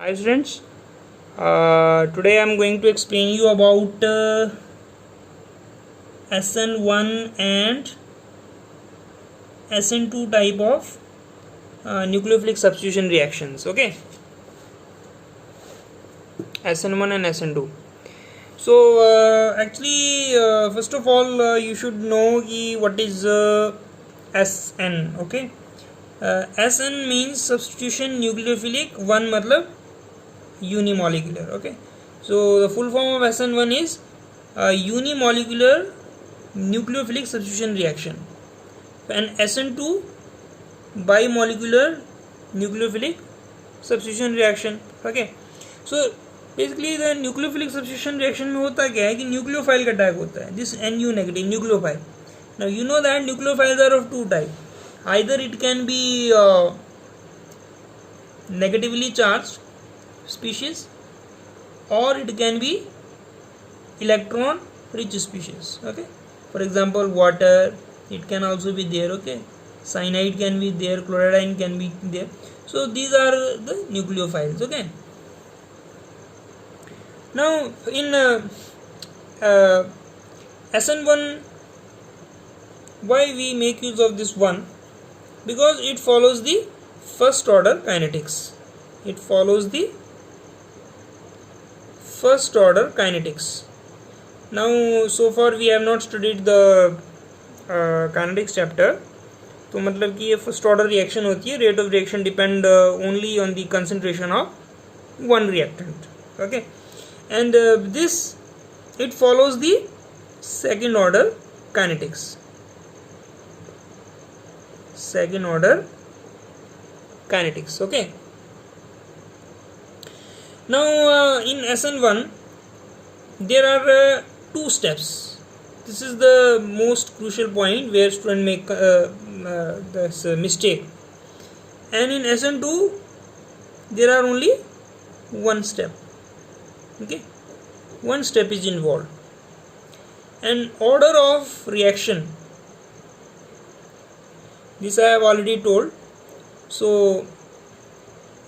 Hi students, today I am going to explain you about SN1 and SN2 type of nucleophilic substitution reactions. Okay, SN1 and SN2. So first of all you should know what is SN. Okay, SN means substitution nucleophilic. One matlab unimolecular. Okay, so the full form of SN1 is unimolecular nucleophilic substitution reaction, and SN2 bimolecular nucleophilic substitution reaction. Okay, so basically the nucleophilic substitution reaction में होता क्या है कि nucleophile का attack होता है, this Nu negative nucleophile. Now you know that nucleophiles are of two type. Either it can be negatively charged species, or it can be electron rich species. Okay, for example water, it can also be there. Okay, cyanide can be there, chlorine can be there. So these are the nucleophiles. Okay, now in SN1, why we make use of this one? Because it follows the first order kinetics. It follows the first order kinetics. Now so far we have not studied the kinetics chapter. तो मतलब कि ये first order reaction होती है, rate of reaction depend only on the concentration of one reactant. Okay, and this it follows the second order kinetics. Second order kinetics. Okay, now in SN1 there are two steps. This is the most crucial point where student make this mistake, and in SN2 there are only one step. Okay, one step is involved, and order of reaction, this I have already told. So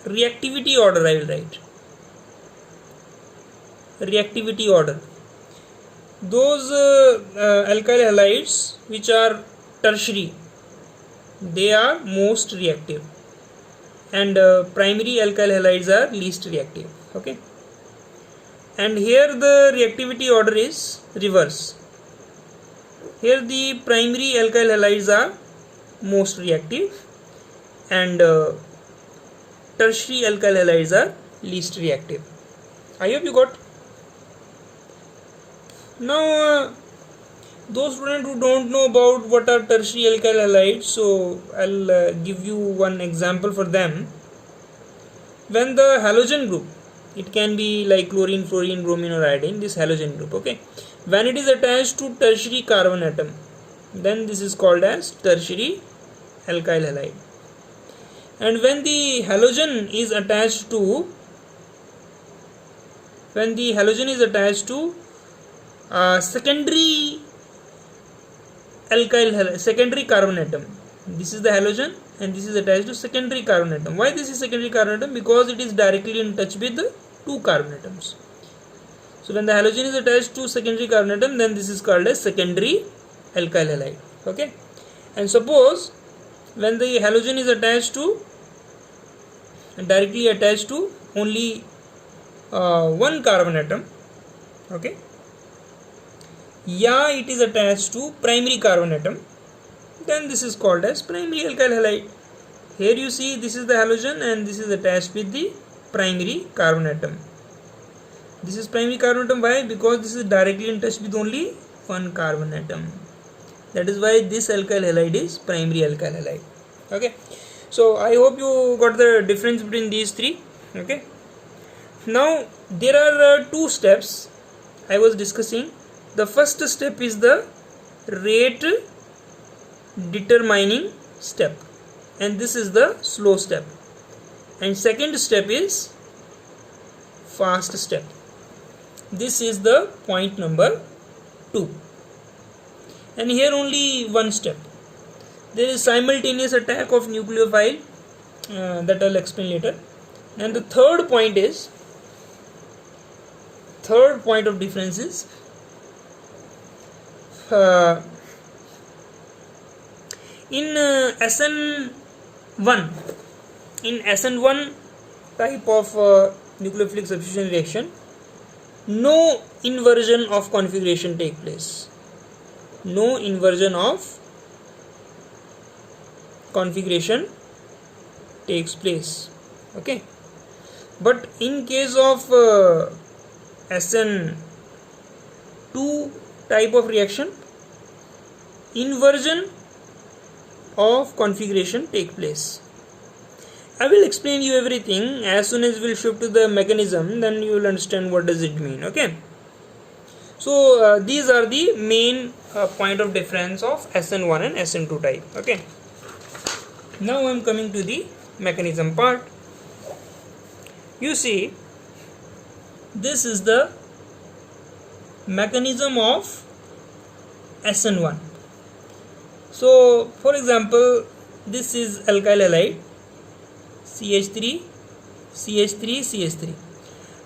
reactivity order I will write. Reactivity order. Those alkyl halides which are tertiary, they are most reactive, and primary alkyl halides are least reactive. Okay, and here the reactivity order is reverse. Here the primary alkyl halides are most reactive, and tertiary alkyl halides are least reactive. I hope you got. Now those students who don't know about what are tertiary alkyl halides, so I'll give you one example for them. When the halogen group, it can be like chlorine, fluorine, bromine or iodine, this halogen group, okay, when it is attached to tertiary carbon atom, then this is called as tertiary alkyl halide. And when the halogen is attached to secondary alkyl halide, secondary carbon atom, this is the halogen and this is attached to secondary carbon atom. Why this is secondary carbon atom? Because it is directly in touch with the two carbon atoms. So when the halogen is attached to secondary carbon atom, then this is called as secondary alkyl halide. Okay, and suppose when the halogen is directly attached to only one carbon atom, okay, yeah, it is attached to primary carbon atom, then this is called as primary alkyl halide. Here you see this is the halogen and this is attached with the primary carbon atom. This is primary carbon atom. Why? Because this is directly in touch with only one carbon atom. That is why this alkyl halide is primary alkyl halide. Okay, so I hope you got the difference between these three. Okay, now there are two steps I was discussing. The first step is the rate determining step, and this is the slow step, and second step is fast step. This is the point number 2. And here only one step. There is simultaneous attack of nucleophile that I'll explain later. And the third point of difference is in SN1 type of nucleophilic substitution reaction, no inversion of configuration take place. No inversion of configuration takes place. Okay, but in case of SN2 type of reaction, inversion of configuration take place. I will explain you everything as soon as we will shift to the mechanism, then you will understand what does it mean. Okay, so these are the main point of difference of SN1 and SN2 type. Okay, now I am coming to the mechanism part. You see, this is the mechanism of SN1. So for example, this is alkyl halide CH3 CH3 CH3,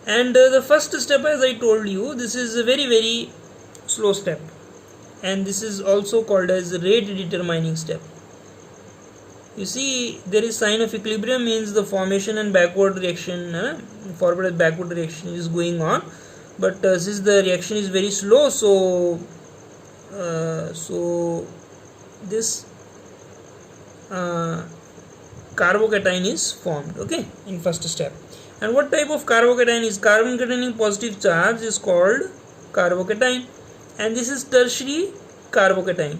and the first step, as I told you, this is a very slow step, and this is also called as rate determining step. You see, there is sign of equilibrium, means the formation and backward reaction, forward and backward reaction is going on, but since the reaction is very slow, so this carbocation is formed, okay, in first step. And what type of carbocation is? Carbon containing positive charge is called carbocation, and this is tertiary carbocation.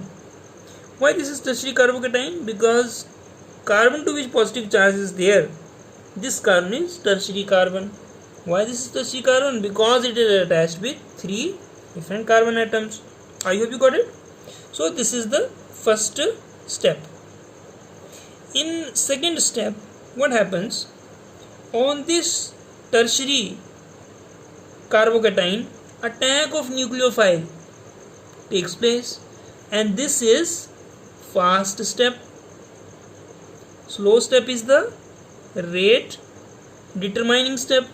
Why this is tertiary carbocation? Because carbon to which positive charge is there, this carbon is tertiary carbon. Why this is tertiary carbon? Because it is attached with 3 different carbon atoms. I hope you got it. So this is the first step. In second step, what happens? On this tertiary carbocation, attack of nucleophile takes place, and this is fast step. Slow step is the rate determining step.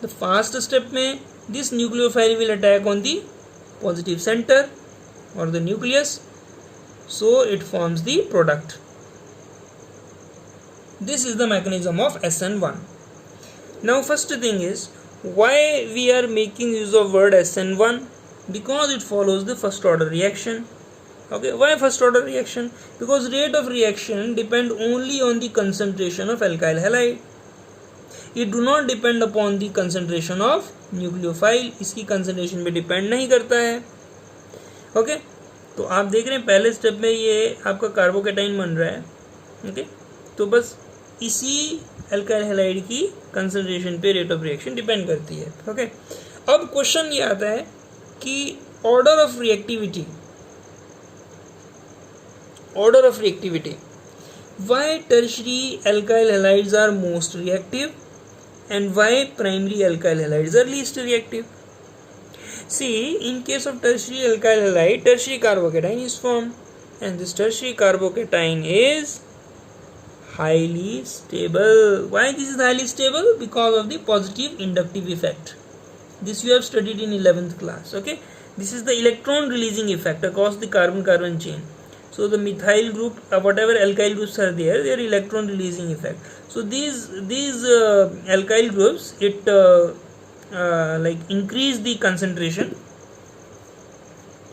The fast step में this nucleophile will attack on the positive center or the nucleus, so it forms the product. This is the mechanism of SN1. Now first thing is, why we are making use of word SN1? Because it follows the first order reaction. Okay, why first order reaction? Because rate of reaction depend only on the concentration of alkyl halide. It do not depend upon the concentration of nucleophile. इसकी concentration पे depend नहीं करता है. Okay, तो आप देख रहे हैं पहले स्टेप में ये आपका कार्बोकेटाइन बन रहा है. Okay, तो बस इसी अल्काइल हैलाइड की कंसंट्रेशन पे रेट ऑफ रिएक्शन डिपेंड करती है. ओके, अब क्वेश्चन ये आता है कि order of reactivity, why tertiary alkyl halides are most reactive and why primary alkyl halides are least reactive. See, in case of tertiary alkyl halide, tertiary carbocation is formed, and this tertiary carbocation is highly stable. Why this is highly stable? Because of the positive inductive effect. This you have studied in 11th class. Okay, this is the electron releasing effect across the carbon-carbon chain. So the methyl group, whatever alkyl groups are there, they are electron releasing effect. So these alkyl groups, it like increase the concentration.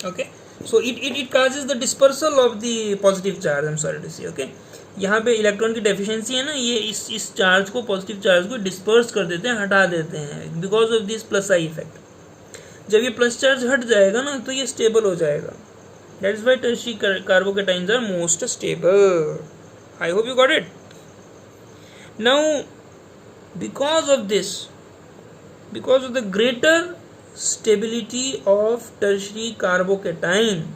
Okay, so it causes the dispersal of the positive charge. I'm sorry to say. Okay, यहाँ पे electron की deficiency है ना, ये इस charge को, positive charge को disperse कर देते हैं, हटा देते हैं, because of this plus I effect. जब ये प्लस चार्ज हट जाएगा ना, तो ये स्टेबल हो जाएगा. That is why tertiary carbocations are most stable. I hope you got it. Now, because of this, because of the greater stability of tertiary carbocation,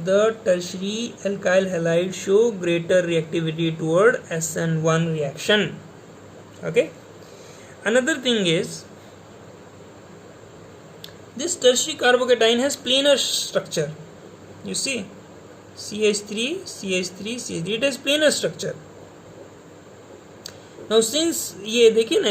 the tertiary alkyl halides show greater reactivity toward SN1 reaction. Okay. Another thing is, this tertiary carbocation has planar structure. You see, CH3, CH3, CH3, it has planar structure. Now since ये देखिए ना,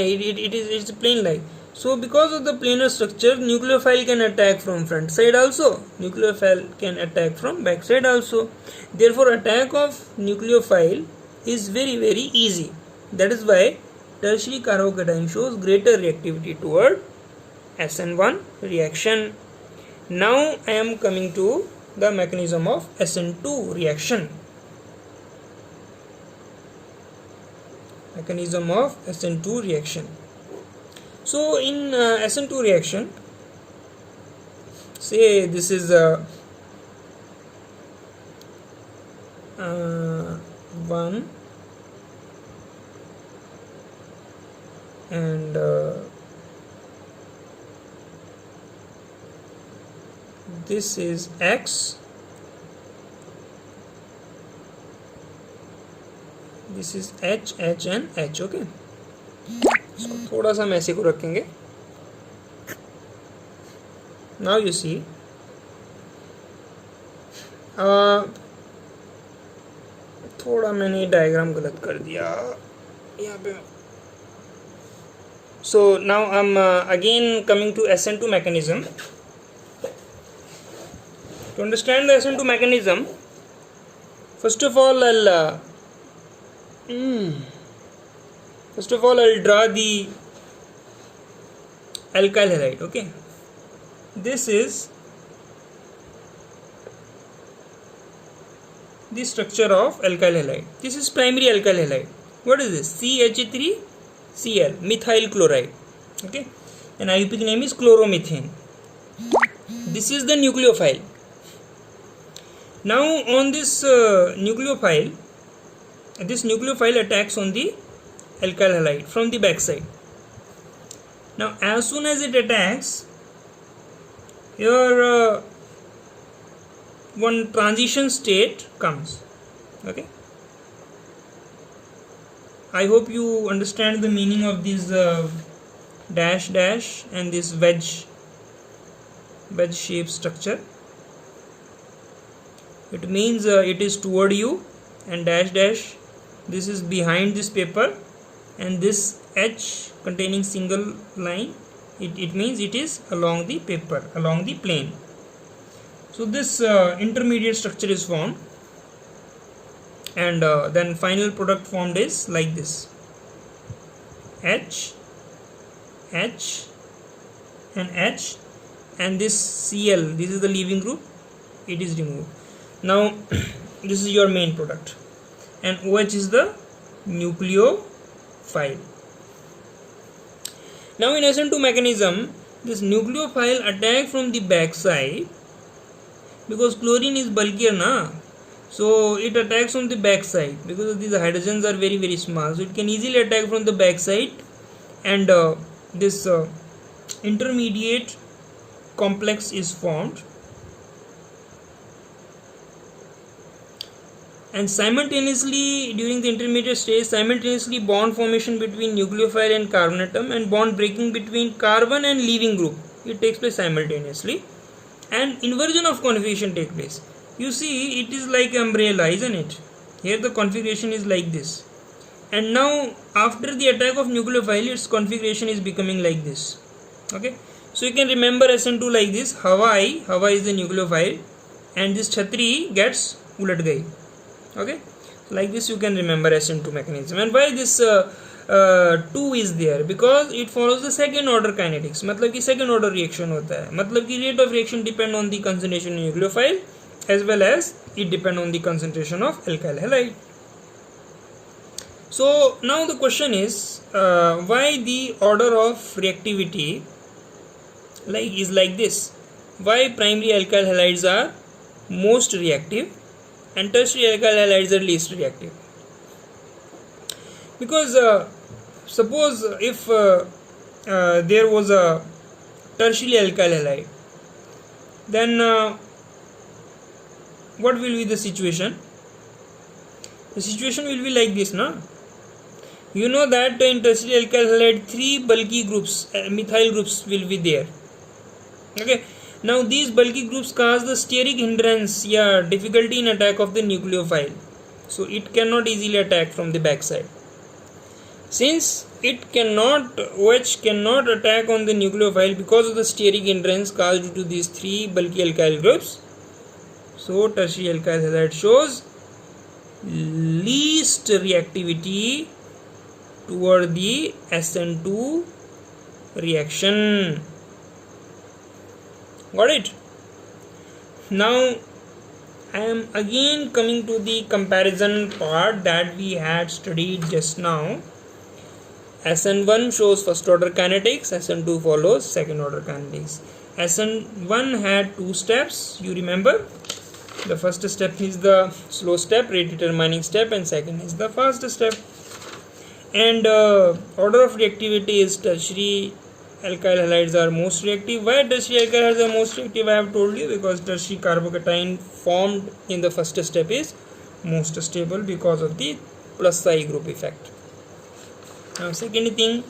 it's plain like, so because of the planar structure, nucleophile can attack from front side also, nucleophile can attack from back side also. Therefore attack of nucleophile is very easy. That is why tertiary carbocation shows greater reactivity toward SN1 reaction. Now I am coming to the mechanism of SN2 reaction. Mechanism of SN2 reaction. So in SN2 reaction, say this is one and this is X, this is H and H. Okay, so थोड़ा सा हम ऐसे को रखेंगे. Now you see थोड़ा मैंने diagram गलत कर दिया यहाँ पे. So now I'm again coming to SN2 mechanism. To understand the SN2 mechanism, first of all I'll draw the alkyl halide. Okay, this is the structure of alkyl halide. This is primary alkyl halide. What is this? CH3Cl, methyl chloride. Okay, and IUPAC name is chloromethane. This is the nucleophile. Now on this nucleophile, attacks on the alkyl halide from the back side. Now as soon as it attacks, here one transition state comes. Okay, I hope you understand the meaning of this dash and this wedge shape structure. It means it is toward you, and dash this is behind this paper, and this H containing single line, it means it is along the paper, along the plane. So this intermediate structure is formed, and then final product formed is like this: H and H, and this Cl, this is the leaving group, it is removed. Now this is your main product, and OH is the nucleophile. Now in SN2 mechanism, this nucleophile attack from the back side, because chlorine is bulkier na, so it attacks from the back side because these hydrogens are very small, so it can easily attack from the back side, and this intermediate complex is formed, and simultaneously during the intermediate stage, simultaneously bond formation between nucleophile and carbon atom, and bond breaking between carbon and leaving group, it takes place simultaneously, and inversion of configuration takes place. You see, it is like umbrella, isn't it? Here the configuration is like this, and now after the attack of nucleophile, its configuration is becoming like this. Okay, so you can remember SN2 like this: Hawa is the nucleophile, and this Chhatri gets ulat gai. Okay, like this you can remember SN2 mechanism. And why this 2 is there? Because it follows the second order kinetics. मतलब कि second order reaction होता है, मतलब कि rate of reaction depend on the concentration in nucleophile as well as it depend on the concentration of alkyl halide. So now the question is why the order of reactivity is like this? Why primary alkyl halides are most reactive and tertiary alkyl halides are least reactive? Because suppose if there was a tertiary alkyl halide, then what will be the situation? The situation will be like this, na? You know that in tertiary alkyl halide 3 bulky groups, methyl groups will be there. Okay, now these bulky groups cause the steric hindrance, difficulty in attack of the nucleophile, so it cannot easily attack from the back side. Since OH cannot attack on the nucleophile because of the steric hindrance caused due to these three bulky alkyl groups, so tertiary alkyl halide shows least reactivity toward the SN2 reaction. Got it? Now I am again coming to the comparison part that we had studied just now. SN1 shows first order kinetics, SN2 follows second order kinetics. SN1 had two steps, you remember. The first step is the slow step, rate determining step, and second is the fast step. And order of reactivity is tertiary alkyl halides are most reactive. Why tertiary alkyl halides are most reactive? I have told you, because tertiary carbocation formed in the first step is most stable because of the plus I group effect. Now second thing,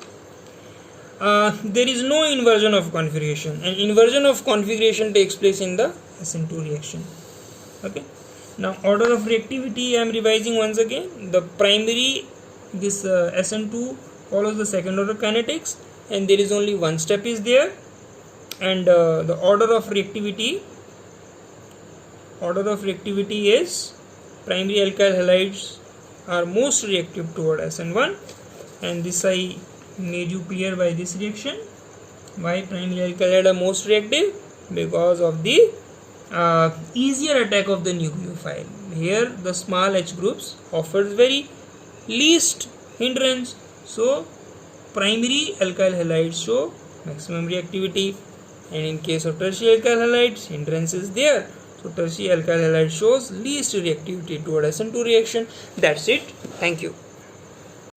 there is no inversion of configuration, and inversion of configuration takes place in the SN2 reaction. Okay. Now order of reactivity I am revising once again. The primary, this SN2 follows the second order kinetics, and there is only one step is there, and the order of reactivity is primary alkyl halides are most reactive toward SN1, and this I made you clear by this reaction. Why primary alkyl halides are most reactive? Because of the easier attack of the nucleophile. Here the small H groups offers very least hindrance, so primary alkyl halides show maximum reactivity, and in case of tertiary alkyl halides, hindrance is there, so tertiary alkyl halide shows least reactivity toward SN2 reaction. That's it. Thank you.